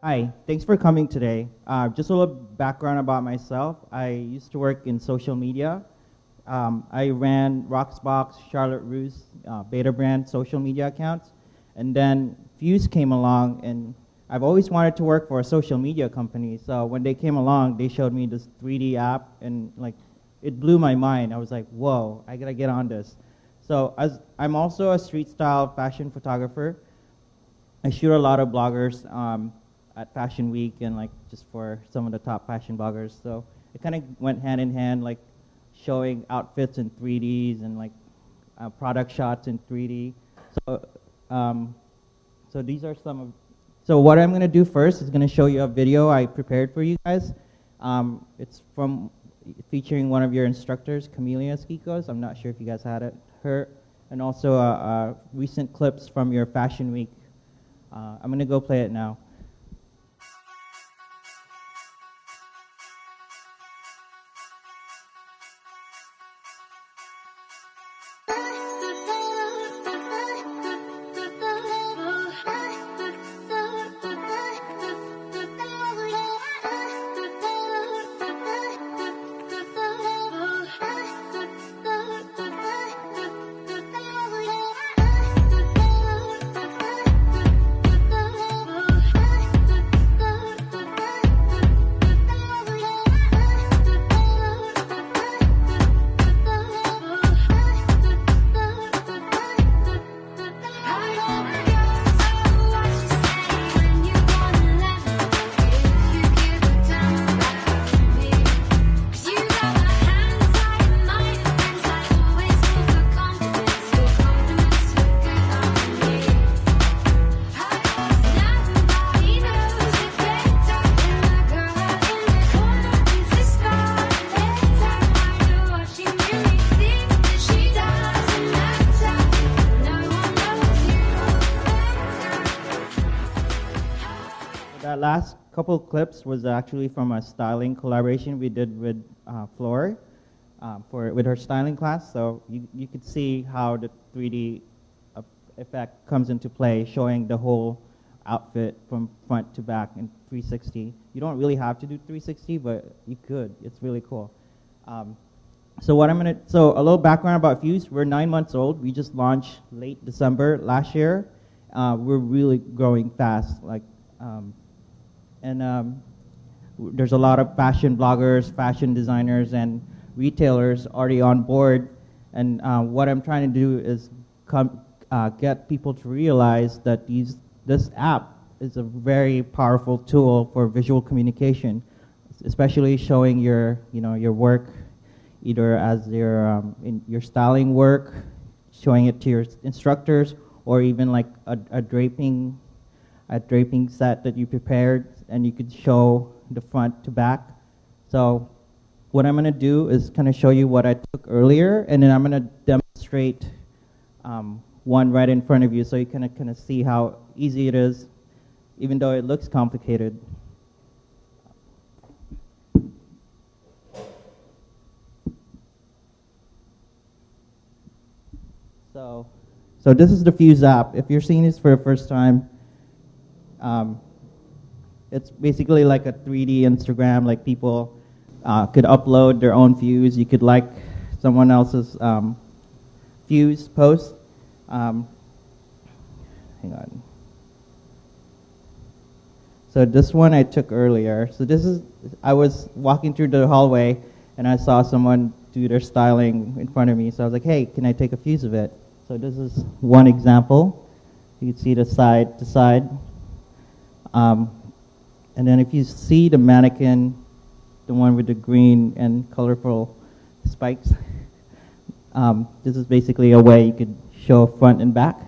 Hi, thanks for coming today. Just a little background about myself. I used to work in social media. I ran Roxbox, Charlotte Russe, Beta Brand social media accounts. And then Fyuse came along, and I've always wanted to work for a social media company. So when they came along, they showed me this 3D app, and like, it blew my mind. I was like, whoa, I gotta get on this. So I'm also a street style fashion photographer. I shoot a lot of bloggers at Fashion Week and like just for some of the top fashion bloggers. So it kind of went hand in hand, like showing outfits in 3Ds and like product shots in 3D. So so these are some of. So what I'm gonna do first is gonna show you a video I prepared for you guys. It's from featuring one of your instructors, Camelia Skikos. I'm not sure if you guys had her, and also recent clips from your Fashion Week. I'm gonna go play it now. That last couple of clips was actually from a styling collaboration we did with Floor with her styling class. So you could see how the 3D effect comes into play, showing the whole outfit from front to back in 360. You don't really have to do 360, but you could. It's really cool. So a little background about Fyuse. We're 9 months old. We just launched late December last year. We're really growing fast. There's a lot of fashion bloggers, fashion designers, and retailers already on board. And what I'm trying to do is get people to realize that this app is a very powerful tool for visual communication, especially showing your work, either as in your styling work, showing it to your instructors, or even like a draping set that you prepared, and you could show the front to back. So what I'm going to do is kind of show you what I took earlier, and then I'm going to demonstrate one right in front of you, so you can kind of see how easy it is, even though it looks complicated. So this is the Fyuse app. If you're seeing this for the first time, it's basically like a 3D Instagram. Like people could upload their own views. You could like someone else's Fyuse post. Hang on. So this one I took earlier. So I was walking through the hallway and I saw someone do their styling in front of me. So I was like, hey, can I take a Fyuse of it? So this is one example. You can see the side to side. And then if you see the mannequin, the one with the green and colorful spikes, this is basically a way you could show front and back,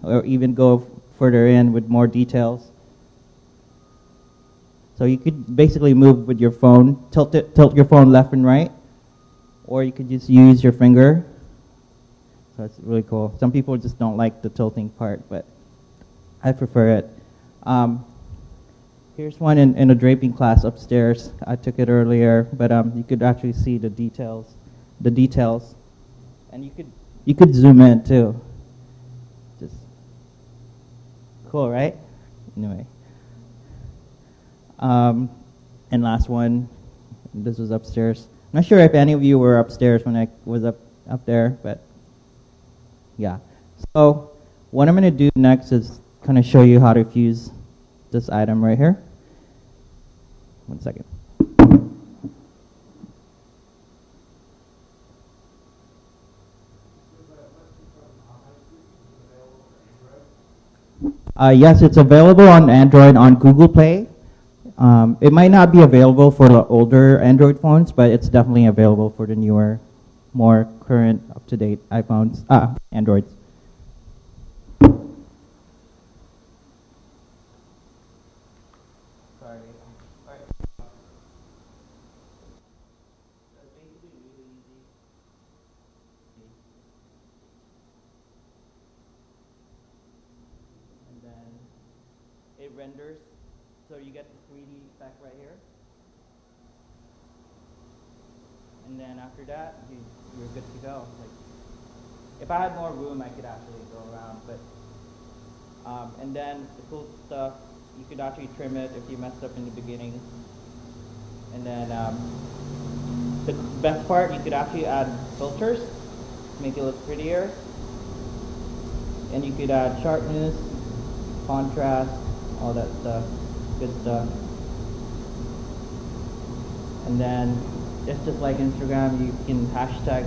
or even go further in with more details. So you could basically move with your phone, tilt your phone left and right, or you could just use your finger. So it's really cool. Some people just don't like the tilting part, but I prefer it. Here's one in a draping class upstairs. I took it earlier, but you could actually see the details, and you could zoom in too. Just cool, right? Anyway. And last one, this was upstairs. I'm not sure if any of you were upstairs when I was up there, but yeah. So what I'm going to do next is kind of show you how to fuse this item right here. One second. Yes, it's available on Android on Google Play. It might not be available for the older Android phones, but it's definitely available for the newer, more current, up-to-date iPhones, Androids. Sorry. All right. That's basically really easy. And then it renders, so you get the 3D effect right here. And then after that, you're good to go. Like, if I had more room, I could actually go around. But and then the cool stuff, you could actually trim it if you messed up in the beginning. And then the best part, you could actually add filters to make it look prettier. And you could add sharpness, contrast, all that stuff, good stuff. And then it's just like Instagram, you can hashtag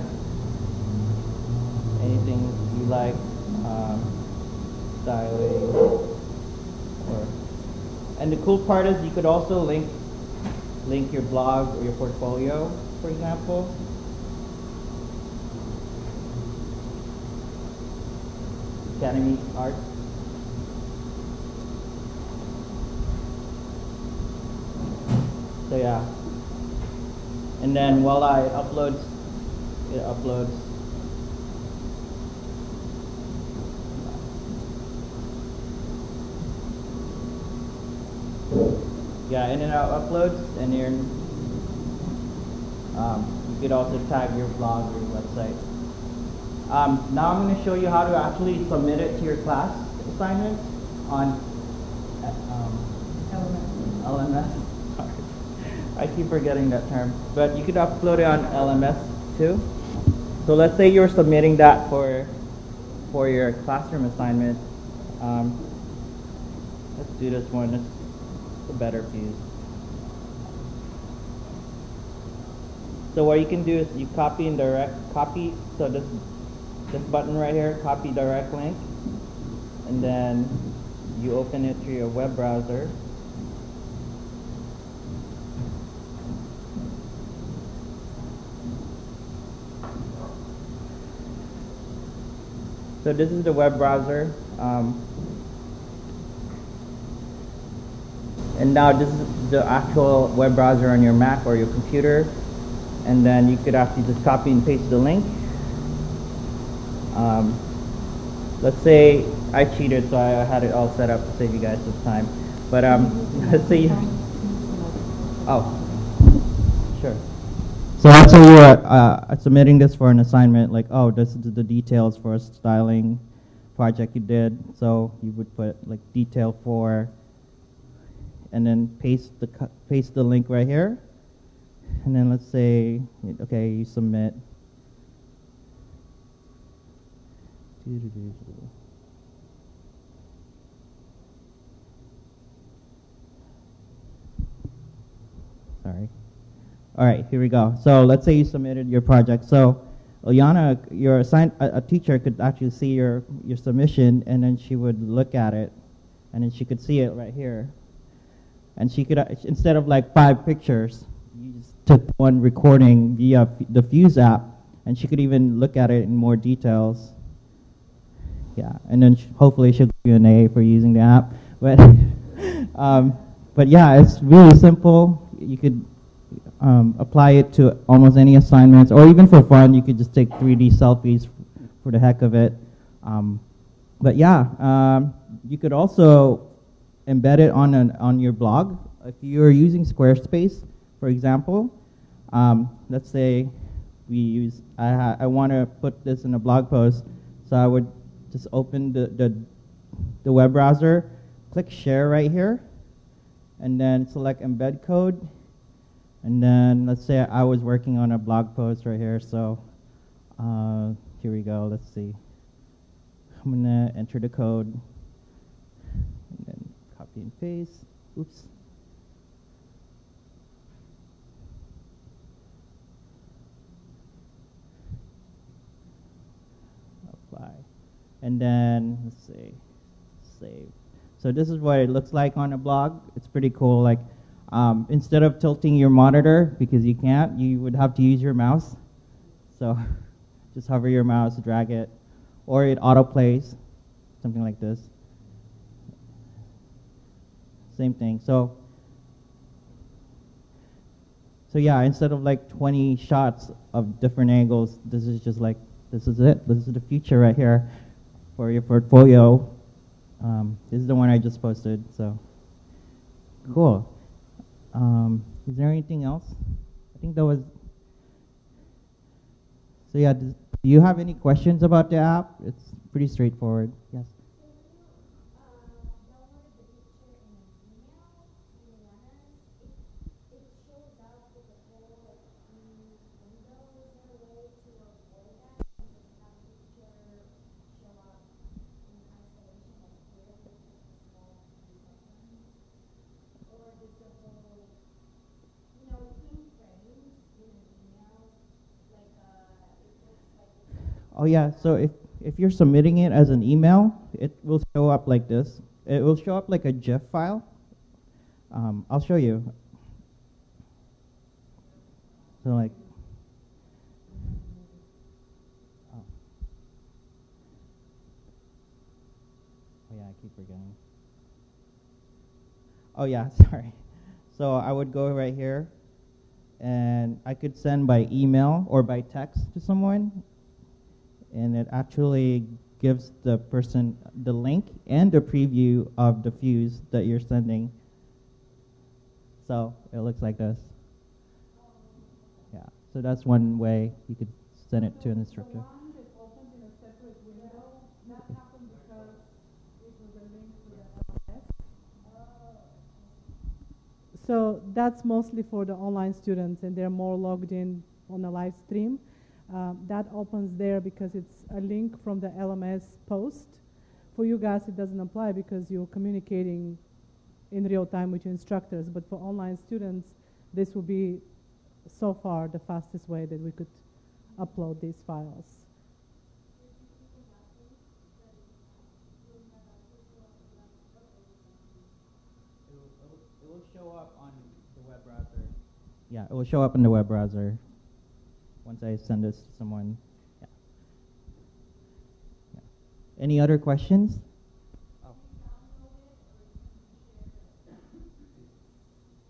anything you like, styling, and the cool part is you could also link your blog or your portfolio, for example. Academy Art. So yeah. And then while it uploads. Yeah, and then it uploads, and you could also tag your blog or your website. Now I'm going to show you how to actually submit it to your class assignment on LMS. Sorry, I keep forgetting that term. But you could upload it on LMS too. So let's say you're submitting that for your classroom assignment. Let's do this one. It's a better Fyuse. So what you can do is you copy and copy. So this button right here, copy direct link, and then you open it through your web browser. So this is the web browser, and now this is the actual web browser on your Mac or your computer, and then you could actually just copy and paste the link. Let's say I cheated, so I had it all set up to save you guys some time. But let's say sure. So let's say you are submitting this for an assignment, like, oh, this is the details for a styling project you did. So you would put like detail 4, and then paste the link right here, and then let's say, okay, you submit. Sorry. All right, here we go. So let's say you submitted your project. So Ilyana, a teacher could actually see your submission, and then she would look at it, and then she could see it right here. And she could, instead of like 5 pictures, you just took one recording via the Fyuse app, and she could even look at it in more details. Yeah, and then hopefully she'll give you an A for using the app. But but yeah, it's really simple. You could apply it to almost any assignments, or even for fun, you could just take 3D selfies for the heck of it. But yeah, you could also embed it on your blog. If you're using Squarespace, for example, let's say I want to put this in a blog post, so I would just open the web browser, click share right here, and then select embed code, and then let's say I was working on a blog post right here, so here we go, let's see. I'm gonna enter the code, and then copy and paste, oops. Apply, and then let's see, save. So this is what it looks like on a blog. It's pretty cool. Like instead of tilting your monitor, because you can't, you would have to use your mouse. So just hover your mouse, drag it, or it autoplays, something like this. Same thing. So yeah, instead of like 20 shots of different angles, this is just like, this is it. This is the future right here for your portfolio. This is the one I just posted, so cool. Is there anything else? I think that was, so yeah, do you have any questions about the app? It's pretty straightforward. Yes. Oh yeah, so if you're submitting it as an email, it will show up like this. It will show up like a GIF file. I'll show you. So like, oh yeah, I keep forgetting. Oh yeah, sorry. So I would go right here, and I could send by email or by text to someone, and it actually gives the person the link and the preview of the Fyuse that you're sending. So it looks like this. Yeah, so that's one way you could send it to an instructor. The one that opened in a separate window, that happened because it was a link to the LMS. So that's mostly for the online students, and they're more logged in on a live stream. That opens there because it's a link from the LMS post. For you guys, it doesn't apply because you're communicating in real time with your instructors. But for online students, this will be so far the fastest way that we could upload these files. It will show up on the web browser. Yeah, it will show up in the web browser once I send this to someone. Yeah. Yeah. Any other questions? Oh.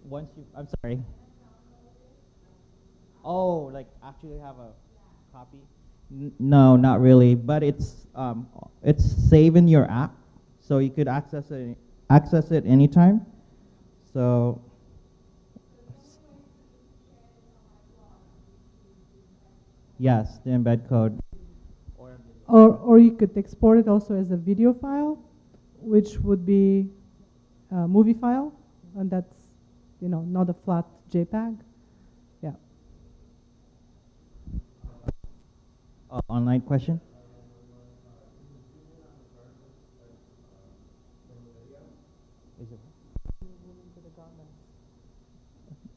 Once you, I'm sorry. Oh, like actually have a copy? No, not really. But it's saved in your app, so you could access it anytime. So. Yes, the embed code. Or you could export it also as a video file, which would be a movie file, and that's, you know, not a flat JPEG. Yeah. Online question?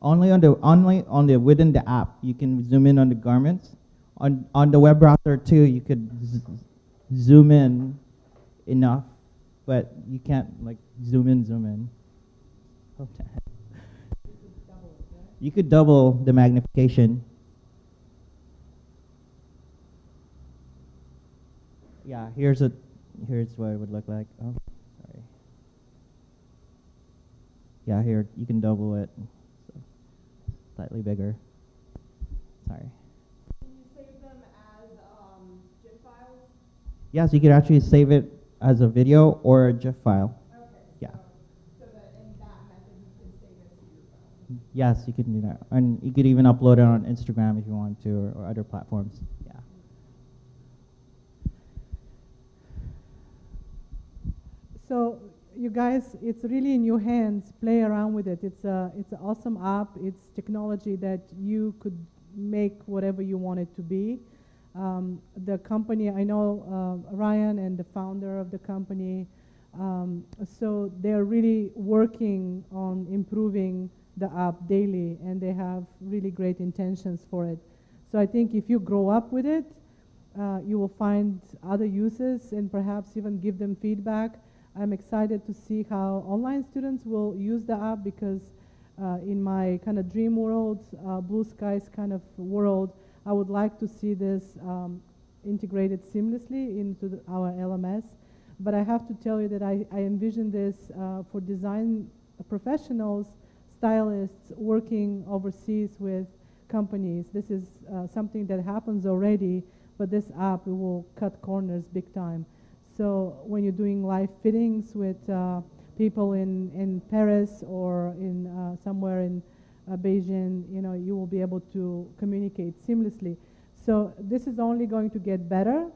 Only on the within the app you can zoom in on the garments. On the web browser too, you could zoom in enough, but you can't like zoom in. Okay. You could double the magnification. Yeah, here's what it would look like. Oh, sorry. Yeah, here you can double it. So, slightly bigger. Sorry. Can you save them as GIF files? Yes, you could actually save it as a video or a GIF file. Okay. Yeah. So that in that method you can save it to your phone. Yes, you can do that, and you could even upload it on Instagram if you want to, or other platforms. Yeah. So you guys, it's really in your hands. Play around with it. It's an awesome app. It's technology that you could make whatever you want it to be. The company, I know Ryan and the founder of the company, so they're really working on improving the app daily, and they have really great intentions for it. So I think if you grow up with it, you will find other uses and perhaps even give them feedback. I'm excited to see how online students will use the app, because in my kind of dream world, blue skies kind of world, I would like to see this integrated seamlessly into our LMS. But I have to tell you that I envision this for design professionals, stylists working overseas with companies. This is something that happens already, but this app will cut corners big time. So when you're doing live fittings with people in Paris or in somewhere in Beijing, you will be able to communicate seamlessly. So this is only going to get better,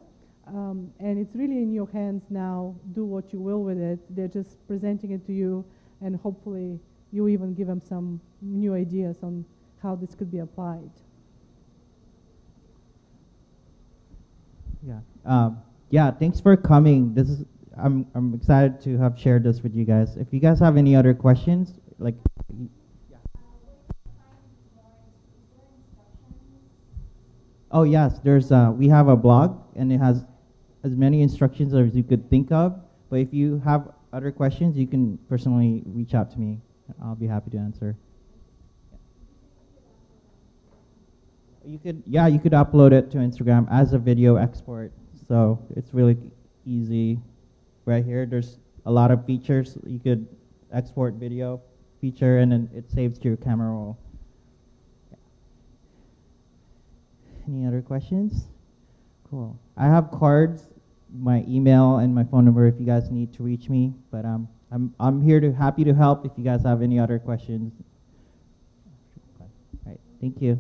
and it's really in your hands now. Do what you will with it. They're just presenting it to you, and hopefully you even give them some new ideas on how this could be applied. Yeah. Yeah. Thanks for coming. I'm excited to have shared this with you guys. If you guys have any other questions, like. Oh yes, we have a blog, and it has as many instructions as you could think of. But if you have other questions, you can personally reach out to me. I'll be happy to answer. You could upload it to Instagram as a video export. So it's really easy. Right here, there's a lot of features. You could export video feature, and then it saves to your camera roll. Any other questions? Cool. I have cards, my email, and my phone number if you guys need to reach me. But I'm here happy to help if you guys have any other questions. All right. Thank you.